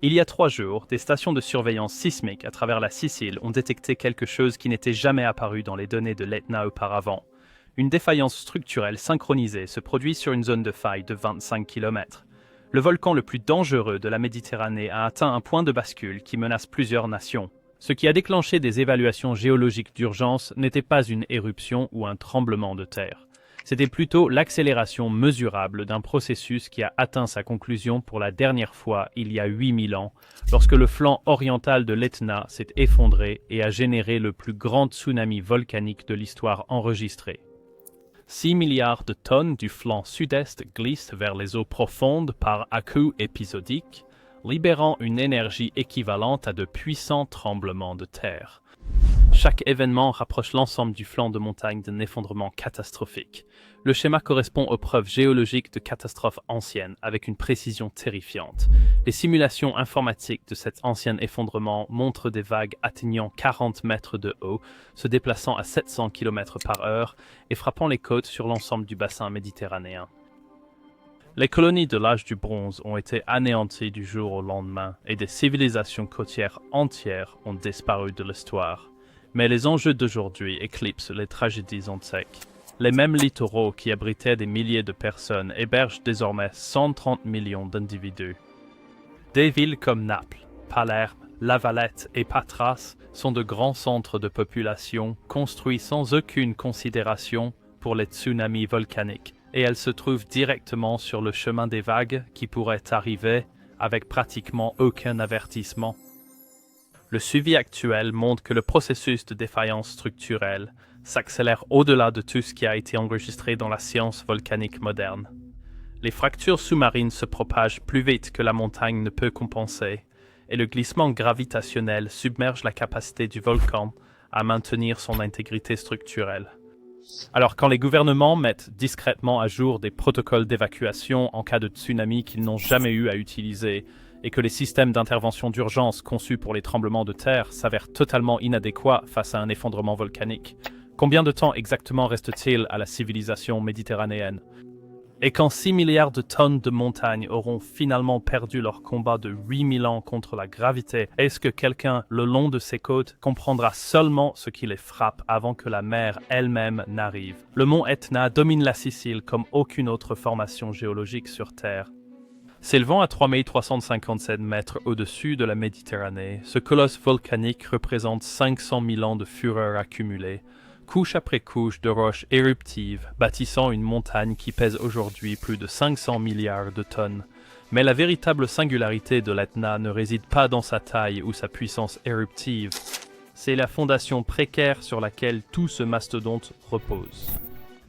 Il y a 3 jours, des stations de surveillance sismique à travers la Sicile ont détecté quelque chose qui n'était jamais apparu dans les données de l'Etna auparavant. Une défaillance structurelle synchronisée se produit sur une zone de faille de 25 km. Le volcan le plus dangereux de la Méditerranée a atteint un point de bascule qui menace plusieurs nations. Ce qui a déclenché des évaluations géologiques d'urgence n'était pas une éruption ou un tremblement de terre. C'était plutôt l'accélération mesurable d'un processus qui a atteint sa conclusion pour la dernière fois il y a 8000 ans, lorsque le flanc oriental de l'Etna s'est effondré et a généré le plus grand tsunami volcanique de l'histoire enregistrée. 6 milliards de tonnes du flanc sud-est glissent vers les eaux profondes par à-coups épisodiques, libérant une énergie équivalente à de puissants tremblements de terre. Chaque événement rapproche l'ensemble du flanc de montagne d'un effondrement catastrophique. Le schéma correspond aux preuves géologiques de catastrophes anciennes avec une précision terrifiante. Les simulations informatiques de cet ancien effondrement montrent des vagues atteignant 40 mètres de haut, se déplaçant à 700 km/h et frappant les côtes sur l'ensemble du bassin méditerranéen. Les colonies de l'âge du bronze ont été anéanties du jour au lendemain et des civilisations côtières entières ont disparu de l'histoire. Mais les enjeux d'aujourd'hui éclipsent les tragédies antiques. Les mêmes littoraux qui abritaient des milliers de personnes hébergent désormais 130 millions d'individus. Des villes comme Naples, Palerme, La Valette et Patras sont de grands centres de population construits sans aucune considération pour les tsunamis volcaniques, et elles se trouvent directement sur le chemin des vagues qui pourraient arriver avec pratiquement aucun avertissement. Le suivi actuel montre que le processus de défaillance structurelle s'accélère au-delà de tout ce qui a été enregistré dans la science volcanique moderne. Les fractures sous-marines se propagent plus vite que la montagne ne peut compenser, et le glissement gravitationnel submerge la capacité du volcan à maintenir son intégrité structurelle. Alors quand les gouvernements mettent discrètement à jour des protocoles d'évacuation en cas de tsunami qu'ils n'ont jamais eu à utiliser, et que les systèmes d'intervention d'urgence conçus pour les tremblements de terre s'avèrent totalement inadéquats face à un effondrement volcanique, combien de temps exactement reste-t-il à la civilisation méditerranéenne? Et quand 6 milliards de tonnes de montagnes auront finalement perdu leur combat de 8000 ans contre la gravité, est-ce que quelqu'un, le long de ces côtes, comprendra seulement ce qui les frappe avant que la mer elle-même n'arrive? Le mont Etna domine la Sicile comme aucune autre formation géologique sur Terre. S'élevant à 3357 mètres au-dessus de la Méditerranée, ce colosse volcanique représente 500 000 ans de fureur accumulée, couche après couche de roches éruptives, bâtissant une montagne qui pèse aujourd'hui plus de 500 milliards de tonnes. Mais la véritable singularité de l'Etna ne réside pas dans sa taille ou sa puissance éruptive. C'est la fondation précaire sur laquelle tout ce mastodonte repose.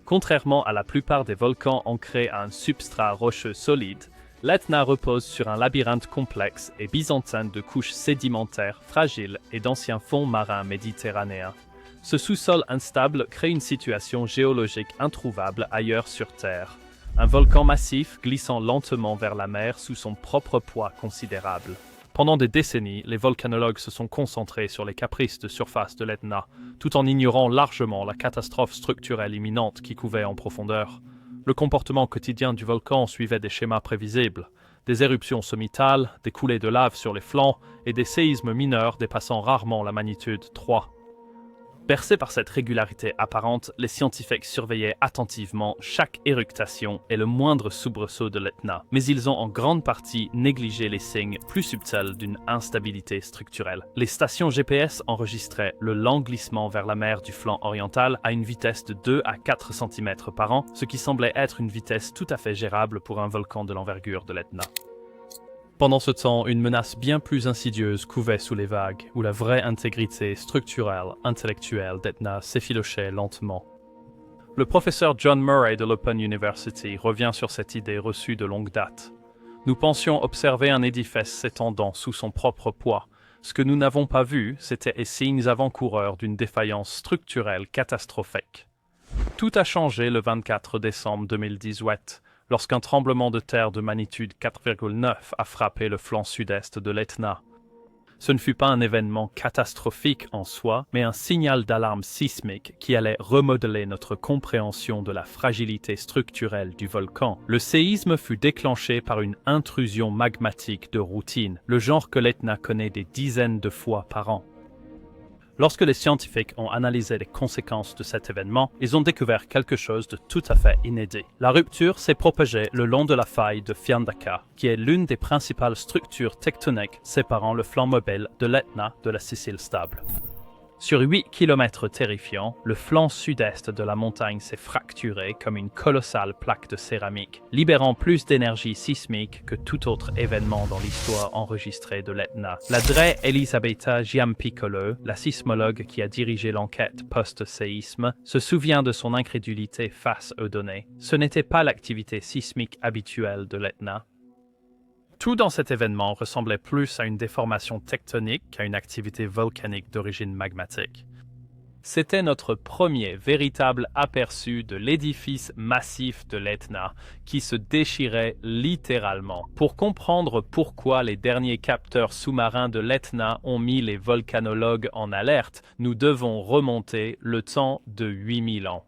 Contrairement à la plupart des volcans ancrés à un substrat rocheux solide, l'Etna repose sur un labyrinthe complexe et byzantin de couches sédimentaires fragiles et d'anciens fonds marins méditerranéens. Ce sous-sol instable crée une situation géologique introuvable ailleurs sur Terre. Un volcan massif glissant lentement vers la mer sous son propre poids considérable. Pendant des décennies, les volcanologues se sont concentrés sur les caprices de surface de l'Etna, tout en ignorant largement la catastrophe structurelle imminente qui couvait en profondeur. Le comportement quotidien du volcan suivait des schémas prévisibles. Des éruptions sommitales, des coulées de lave sur les flancs et des séismes mineurs dépassant rarement la magnitude 3. Bercés par cette régularité apparente, les scientifiques surveillaient attentivement chaque éructation et le moindre soubresaut de l'Etna, mais ils ont en grande partie négligé les signes plus subtils d'une instabilité structurelle. Les stations GPS enregistraient le lent glissement vers la mer du flanc oriental à une vitesse de 2 à 4 cm par an, ce qui semblait être une vitesse tout à fait gérable pour un volcan de l'envergure de l'Etna. Pendant ce temps, une menace bien plus insidieuse couvait sous les vagues, où la vraie intégrité structurelle, intellectuelle d'Etna s'effilochait lentement. Le professeur John Murray de l'Open University revient sur cette idée reçue de longue date. Nous pensions observer un édifice s'étendant sous son propre poids. Ce que nous n'avons pas vu, c'était les signes avant-coureurs d'une défaillance structurelle catastrophique. Tout a changé le 24 décembre 2018. Lorsqu'un tremblement de terre de magnitude 4,9 a frappé le flanc sud-est de l'Etna. Ce ne fut pas un événement catastrophique en soi, mais un signal d'alarme sismique qui allait remodeler notre compréhension de la fragilité structurelle du volcan. Le séisme fut déclenché par une intrusion magmatique de routine, le genre que l'Etna connaît des dizaines de fois par an. Lorsque les scientifiques ont analysé les conséquences de cet événement, ils ont découvert quelque chose de tout à fait inédit. La rupture s'est propagée le long de la faille de Fiandaca, qui est l'une des principales structures tectoniques séparant le flanc mobile de l'Etna de la Sicile stable. Sur 8 km terrifiants, le flanc sud-est de la montagne s'est fracturé comme une colossale plaque de céramique, libérant plus d'énergie sismique que tout autre événement dans l'histoire enregistrée de l'Etna. La Dre Elisabetta Giampiccolo, la sismologue qui a dirigé l'enquête post-séisme, se souvient de son incrédulité face aux données. Ce n'était pas l'activité sismique habituelle de l'Etna. Tout dans cet événement ressemblait plus à une déformation tectonique qu'à une activité volcanique d'origine magmatique. C'était notre premier véritable aperçu de l'édifice massif de l'Etna qui se déchirait littéralement. Pour comprendre pourquoi les derniers capteurs sous-marins de l'Etna ont mis les volcanologues en alerte, nous devons remonter le temps de 8000 ans.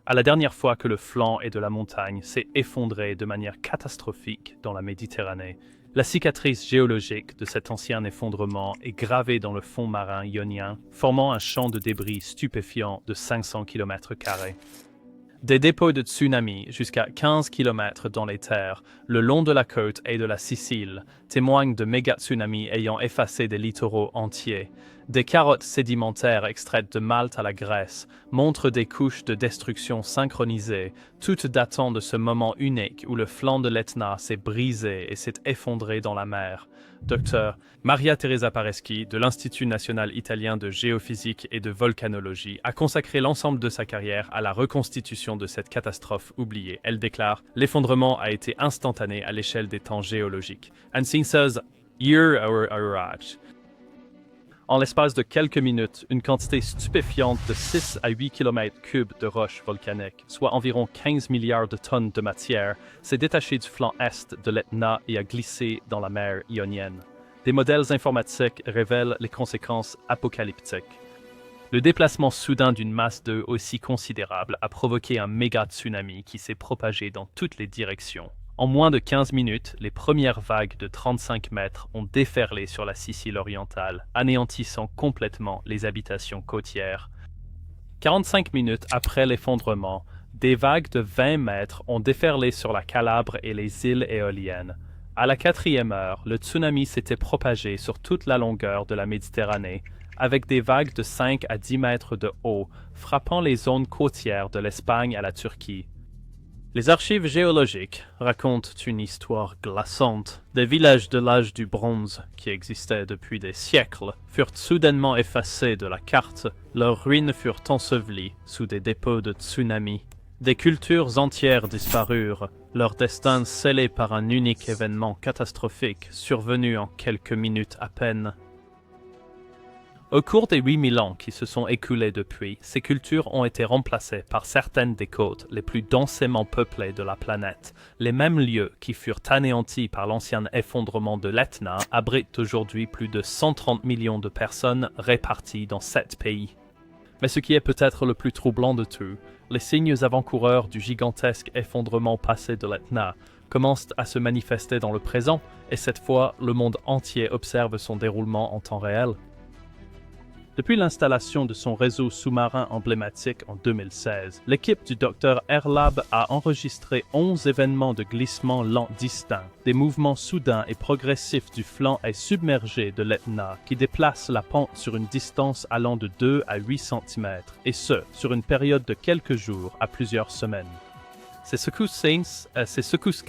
À la dernière fois que le flanc et de la montagne s'est effondré de manière catastrophique dans la Méditerranée, la cicatrice géologique de cet ancien effondrement est gravée dans le fond marin ionien, formant un champ de débris stupéfiant de 500 km². Des dépôts de tsunami jusqu'à 15 km dans les terres, le long de la côte et de la Sicile, témoignent de méga-tsunamis ayant effacé des littoraux entiers. Des carottes sédimentaires extraites de Malte à la Grèce montrent des couches de destruction synchronisées, toutes datant de ce moment unique où le flanc de l'Etna s'est brisé et s'est effondré dans la mer. Dr. Maria Teresa Pareschi, de l'Institut national italien de géophysique et de volcanologie, a consacré l'ensemble de sa carrière à la reconstitution de cette catastrophe oubliée. Elle déclare « L'effondrement a été instantané à l'échelle des temps géologiques. And since year our En l'espace de quelques minutes, une quantité stupéfiante de 6 à 8 km³ de roches volcaniques, soit environ 15 milliards de tonnes de matière, s'est détachée du flanc est de l'Etna et a glissé dans la mer Ionienne. Des modèles informatiques révèlent les conséquences apocalyptiques. Le déplacement soudain d'une masse d'eau aussi considérable a provoqué un méga tsunami qui s'est propagé dans toutes les directions. En moins de 15 minutes, les premières vagues de 35 mètres ont déferlé sur la Sicile orientale, anéantissant complètement les habitations côtières. 45 minutes après l'effondrement, des vagues de 20 mètres ont déferlé sur la Calabre et les îles éoliennes. À la 4e heure, le tsunami s'était propagé sur toute la longueur de la Méditerranée, avec des vagues de 5 à 10 mètres de haut, frappant les zones côtières de l'Espagne à la Turquie. Les archives géologiques racontent une histoire glaçante. Des villages de l'âge du bronze, qui existaient depuis des siècles, furent soudainement effacés de la carte. Leurs ruines furent ensevelies sous des dépôts de tsunami. Des cultures entières disparurent, leur destin scellé par un unique événement catastrophique survenu en quelques minutes à peine. Au cours des 8000 ans qui se sont écoulés depuis, ces cultures ont été remplacées par certaines des côtes les plus densément peuplées de la planète. Les mêmes lieux qui furent anéantis par l'ancien effondrement de l'Etna abritent aujourd'hui plus de 130 millions de personnes réparties dans 7 pays. Mais ce qui est peut-être le plus troublant de tout, les signes avant-coureurs du gigantesque effondrement passé de l'Etna commencent à se manifester dans le présent, et cette fois, le monde entier observe son déroulement en temps réel. Depuis l'installation de son réseau sous-marin emblématique en 2016, l'équipe du Dr Airlab a enregistré 11 événements de glissement lent distincts, des mouvements soudains et progressifs du flanc et submergé de l'Etna qui déplacent la pente sur une distance allant de 2 à 8 cm, et ce, sur une période de quelques jours à plusieurs semaines. Ces secousses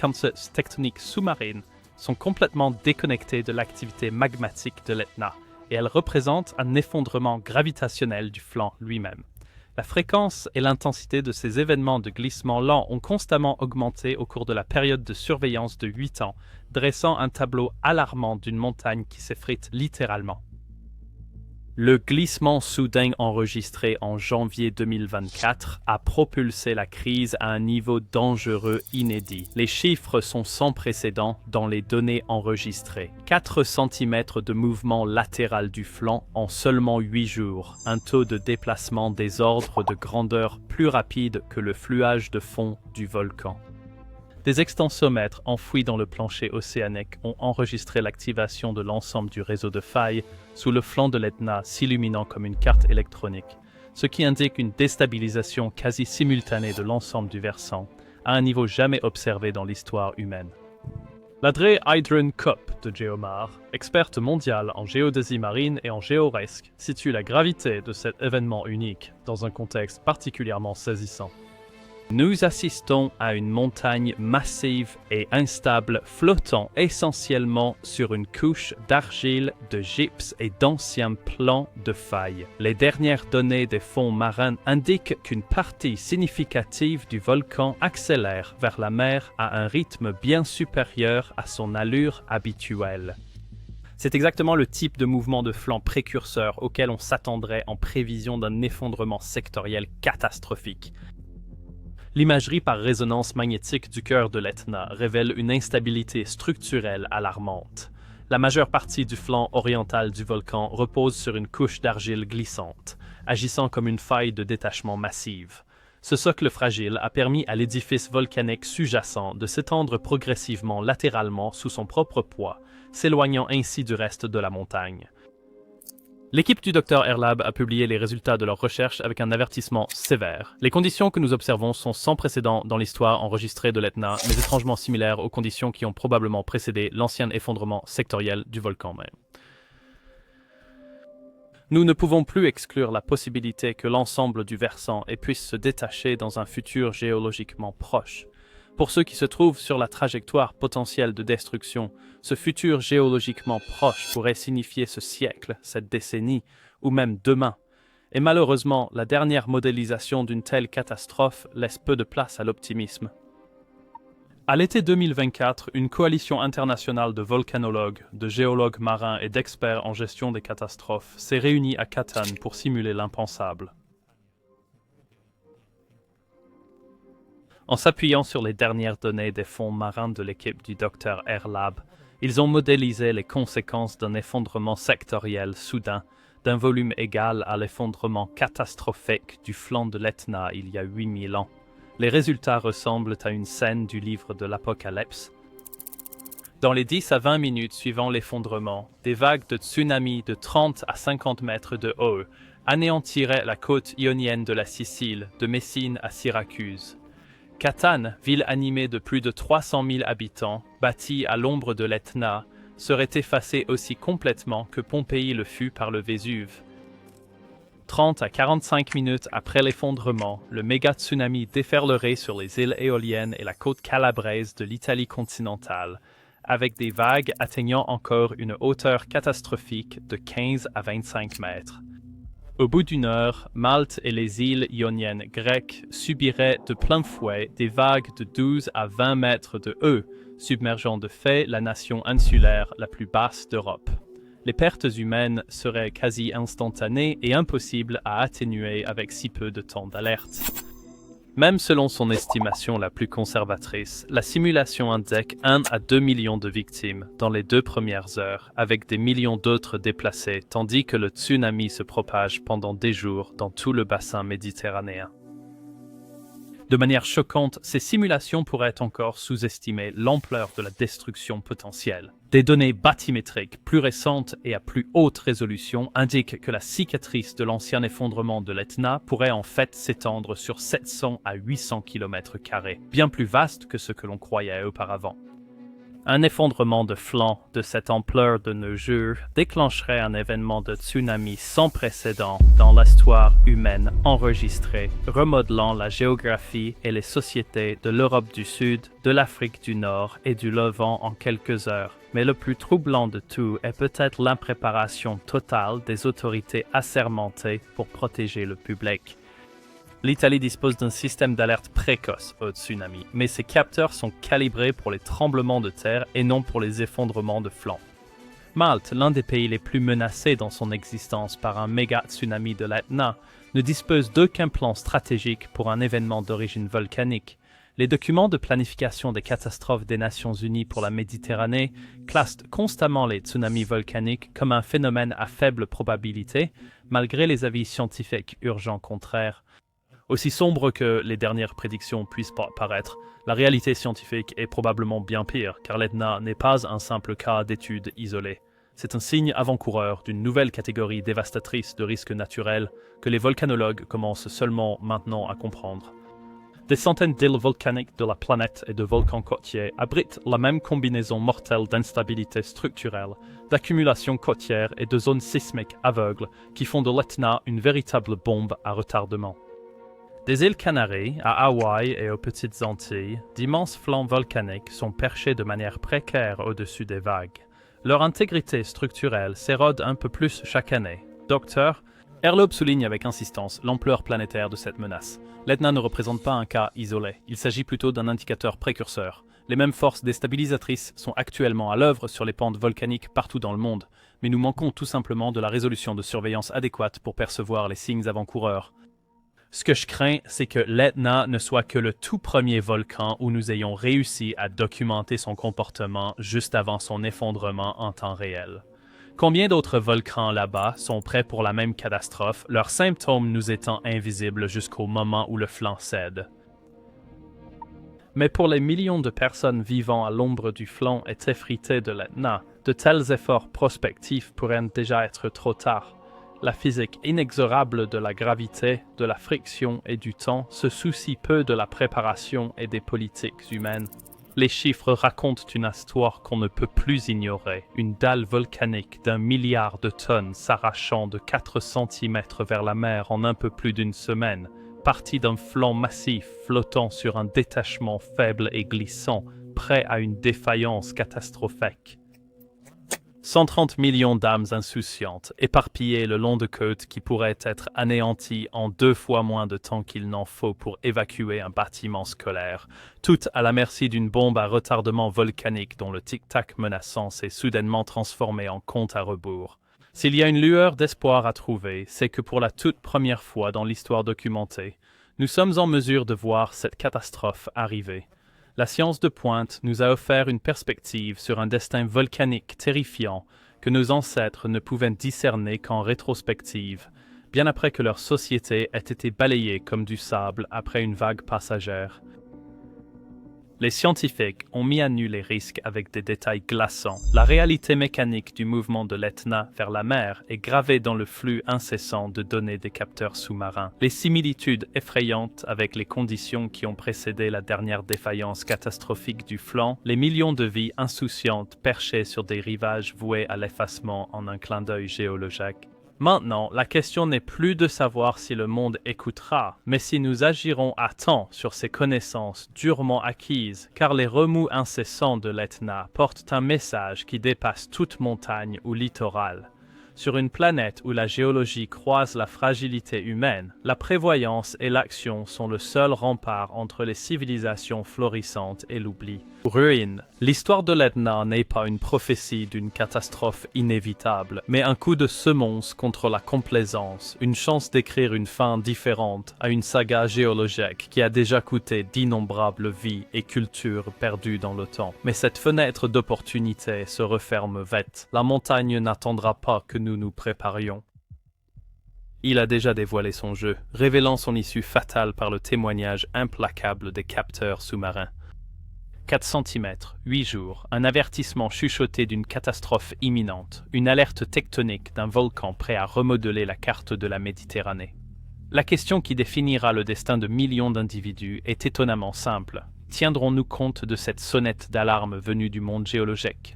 tectoniques sous-marines sont complètement déconnectées de l'activité magmatique de l'Etna, et elles représentent un effondrement gravitationnel du flanc lui-même. La fréquence et l'intensité de ces événements de glissement lent ont constamment augmenté au cours de la période de surveillance de 8 ans, dressant un tableau alarmant d'une montagne qui s'effrite littéralement. Le glissement soudain enregistré en janvier 2024 a propulsé la crise à un niveau dangereux inédit. Les chiffres sont sans précédent dans les données enregistrées. 4 cm de mouvement latéral du flanc en seulement 8 jours. Un taux de déplacement des ordres de grandeur plus rapide que le fluage de fond du volcan. Des extensomètres enfouis dans le plancher océanique ont enregistré l'activation de l'ensemble du réseau de failles sous le flanc de l'Etna s'illuminant comme une carte électronique, ce qui indique une déstabilisation quasi simultanée de l'ensemble du versant, à un niveau jamais observé dans l'histoire humaine. Ladré Heidrun Kopp de Geomar, experte mondiale en géodésie marine et en géoresque, situe la gravité de cet événement unique dans un contexte particulièrement saisissant. Nous assistons à une montagne massive et instable flottant essentiellement sur une couche d'argile, de gypse et d'anciens plans de failles. Les dernières données des fonds marins indiquent qu'une partie significative du volcan accélère vers la mer à un rythme bien supérieur à son allure habituelle. C'est exactement le type de mouvement de flanc précurseur auquel on s'attendrait en prévision d'un effondrement sectoriel catastrophique. L'imagerie par résonance magnétique du cœur de l'Etna révèle une instabilité structurelle alarmante. La majeure partie du flanc oriental du volcan repose sur une couche d'argile glissante, agissant comme une faille de détachement massive. Ce socle fragile a permis à l'édifice volcanique sous-jacent de s'étendre progressivement latéralement sous son propre poids, s'éloignant ainsi du reste de la montagne. L'équipe du Dr Airlab a publié les résultats de leurs recherches avec un avertissement sévère. Les conditions que nous observons sont sans précédent dans l'histoire enregistrée de l'Etna, mais étrangement similaires aux conditions qui ont probablement précédé l'ancien effondrement sectoriel du volcan même. Nous ne pouvons plus exclure la possibilité que l'ensemble du versant puisse se détacher dans un futur géologiquement proche. Pour ceux qui se trouvent sur la trajectoire potentielle de destruction, ce futur géologiquement proche pourrait signifier ce siècle, cette décennie, ou même demain. Et malheureusement, la dernière modélisation d'une telle catastrophe laisse peu de place à l'optimisme. À l'été 2024, une coalition internationale de volcanologues, de géologues marins et d'experts en gestion des catastrophes s'est réunie à Catane pour simuler l'impensable. En s'appuyant sur les dernières données des fonds marins de l'équipe du Dr Airlab, ils ont modélisé les conséquences d'un effondrement sectoriel soudain d'un volume égal à l'effondrement catastrophique du flanc de l'Etna il y a 8000 ans. Les résultats ressemblent à une scène du livre de l'Apocalypse. Dans les 10 à 20 minutes suivant l'effondrement, des vagues de tsunami de 30 à 50 mètres de haut anéantiraient la côte ionienne de la Sicile, de Messine à Syracuse. Catane, ville animée de plus de 300 000 habitants, bâtie à l'ombre de l'Etna, serait effacée aussi complètement que Pompéi le fut par le Vésuve. 30 à 45 minutes après l'effondrement, le méga-tsunami déferlerait sur les îles éoliennes et la côte calabraise de l'Italie continentale, avec des vagues atteignant encore une hauteur catastrophique de 15 à 25 mètres. Au bout d'une heure, Malte et les îles ioniennes grecques subiraient de plein fouet des vagues de 12 à 20 mètres de haut, submergeant de fait la nation insulaire la plus basse d'Europe. Les pertes humaines seraient quasi instantanées et impossibles à atténuer avec si peu de temps d'alerte. Même selon son estimation la plus conservatrice, la simulation indique 1 à 2 millions de victimes dans les 2 premières heures, avec des millions d'autres déplacés, tandis que le tsunami se propage pendant des jours dans tout le bassin méditerranéen. De manière choquante, ces simulations pourraient encore sous-estimer l'ampleur de la destruction potentielle. Des données bathymétriques plus récentes et à plus haute résolution indiquent que la cicatrice de l'ancien effondrement de l'Etna pourrait en fait s'étendre sur 700 à 800 km², bien plus vaste que ce que l'on croyait auparavant. Un effondrement de flanc de cette ampleur de nos jours déclencherait un événement de tsunami sans précédent dans l'histoire humaine enregistrée, remodelant la géographie et les sociétés de l'Europe du Sud, de l'Afrique du Nord et du Levant en quelques heures. Mais le plus troublant de tout est peut-être l'impréparation totale des autorités assermentées pour protéger le public. L'Italie dispose d'un système d'alerte précoce au tsunami, mais ses capteurs sont calibrés pour les tremblements de terre et non pour les effondrements de flanc. Malte, l'un des pays les plus menacés dans son existence par un méga tsunami de l'Etna, ne dispose d'aucun plan stratégique pour un événement d'origine volcanique. Les documents de planification des catastrophes des Nations Unies pour la Méditerranée classent constamment les tsunamis volcaniques comme un phénomène à faible probabilité, malgré les avis scientifiques urgents contraires. Aussi sombre que les dernières prédictions puissent paraître, la réalité scientifique est probablement bien pire, car l'Etna n'est pas un simple cas d'étude isolée. C'est un signe avant-coureur d'une nouvelle catégorie dévastatrice de risques naturels que les volcanologues commencent seulement maintenant à comprendre. Des centaines d'îles volcaniques de la planète et de volcans côtiers abritent la même combinaison mortelle d'instabilité structurelle, d'accumulation côtière et de zones sismiques aveugles qui font de l'Etna une véritable bombe à retardement. Des îles Canaries, à Hawaï et aux Petites Antilles, d'immenses flancs volcaniques sont perchés de manière précaire au-dessus des vagues. Leur intégrité structurelle s'érode un peu plus chaque année. Docteur Herlop souligne avec insistance l'ampleur planétaire de cette menace. L'Etna ne représente pas un cas isolé, il s'agit plutôt d'un indicateur précurseur. Les mêmes forces déstabilisatrices sont actuellement à l'œuvre sur les pentes volcaniques partout dans le monde, mais nous manquons tout simplement de la résolution de surveillance adéquate pour percevoir les signes avant-coureurs. Ce que je crains, c'est que l'Etna ne soit que le tout premier volcan où nous ayons réussi à documenter son comportement juste avant son effondrement en temps réel. Combien d'autres volcans là-bas sont prêts pour la même catastrophe, leurs symptômes nous étant invisibles jusqu'au moment où le flanc cède? Mais pour les millions de personnes vivant à l'ombre du flanc et effritées de l'Etna, de tels efforts prospectifs pourraient déjà être trop tard. La physique inexorable de la gravité, de la friction et du temps se soucie peu de la préparation et des politiques humaines. Les chiffres racontent une histoire qu'on ne peut plus ignorer. Une dalle volcanique d'1 milliard de tonnes s'arrachant de 4 cm vers la mer en un peu plus d'une semaine, partie d'un flanc massif flottant sur un détachement faible et glissant, prêt à une défaillance catastrophique. 130 millions d'âmes insouciantes, éparpillées le long de côtes qui pourraient être anéanties en 2 fois moins de temps qu'il n'en faut pour évacuer un bâtiment scolaire, toutes à la merci d'une bombe à retardement volcanique dont le tic-tac menaçant s'est soudainement transformé en compte à rebours. S'il y a une lueur d'espoir à trouver, c'est que pour la toute première fois dans l'histoire documentée, nous sommes en mesure de voir cette catastrophe arriver. La science de pointe nous a offert une perspective sur un destin volcanique terrifiant que nos ancêtres ne pouvaient discerner qu'en rétrospective, bien après que leur société ait été balayée comme du sable après une vague passagère. Les scientifiques ont mis à nu les risques avec des détails glaçants. La réalité mécanique du mouvement de l'Etna vers la mer est gravée dans le flux incessant de données des capteurs sous-marins. Les similitudes effrayantes avec les conditions qui ont précédé la dernière défaillance catastrophique du flanc, les millions de vies insouciantes perchées sur des rivages voués à l'effacement en un clin d'œil géologique. Maintenant, la question n'est plus de savoir si le monde écoutera, mais si nous agirons à temps sur ces connaissances durement acquises, car les remous incessants de l'Etna portent un message qui dépasse toute montagne ou littoral. Sur une planète où la géologie croise la fragilité humaine, la prévoyance et l'action sont le seul rempart entre les civilisations florissantes et l'oubli. Ruine. L'histoire de l'Etna n'est pas une prophétie d'une catastrophe inévitable, mais un coup de semonce contre la complaisance, une chance d'écrire une fin différente à une saga géologique qui a déjà coûté d'innombrables vies et cultures perdues dans le temps. Mais cette fenêtre d'opportunité se referme vite. La montagne n'attendra pas que nous nous préparions. Il a déjà dévoilé son jeu, révélant son issue fatale par le témoignage implacable des capteurs sous-marins. 4 cm, 8 jours, un avertissement chuchoté d'une catastrophe imminente, une alerte tectonique d'un volcan prêt à remodeler la carte de la Méditerranée. La question qui définira le destin de millions d'individus est étonnamment simple. Tiendrons-nous compte de cette sonnette d'alarme venue du monde géologique?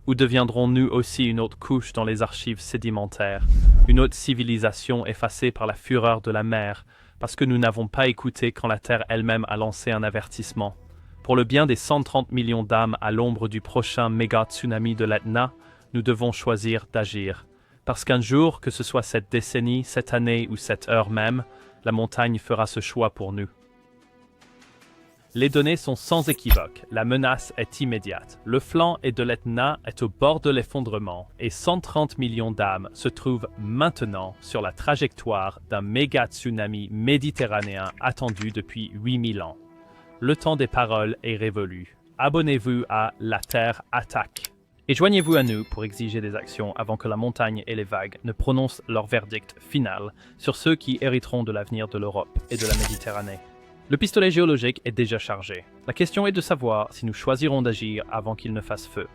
Ou deviendrons-nous aussi une autre couche dans les archives sédimentaires, une autre civilisation effacée par la fureur de la mer, parce que nous n'avons pas écouté quand la Terre elle-même a lancé un avertissement? Pour le bien des 130 millions d'âmes à l'ombre du prochain méga-tsunami de l'Etna, nous devons choisir d'agir. Parce qu'un jour, que ce soit cette décennie, cette année ou cette heure même, la montagne fera ce choix pour nous. Les données sont sans équivoque, la menace est immédiate. Le flanc de l'Etna est au bord de l'effondrement et 130 millions d'âmes se trouvent maintenant sur la trajectoire d'un méga tsunami méditerranéen attendu depuis 8000 ans. Le temps des paroles est révolu. Abonnez-vous à La Terre attaque. Et joignez-vous à nous pour exiger des actions avant que la montagne et les vagues ne prononcent leur verdict final sur ceux qui hériteront de l'avenir de l'Europe et de la Méditerranée. Le pistolet géologique est déjà chargé. La question est de savoir si nous choisirons d'agir avant qu'il ne fasse feu.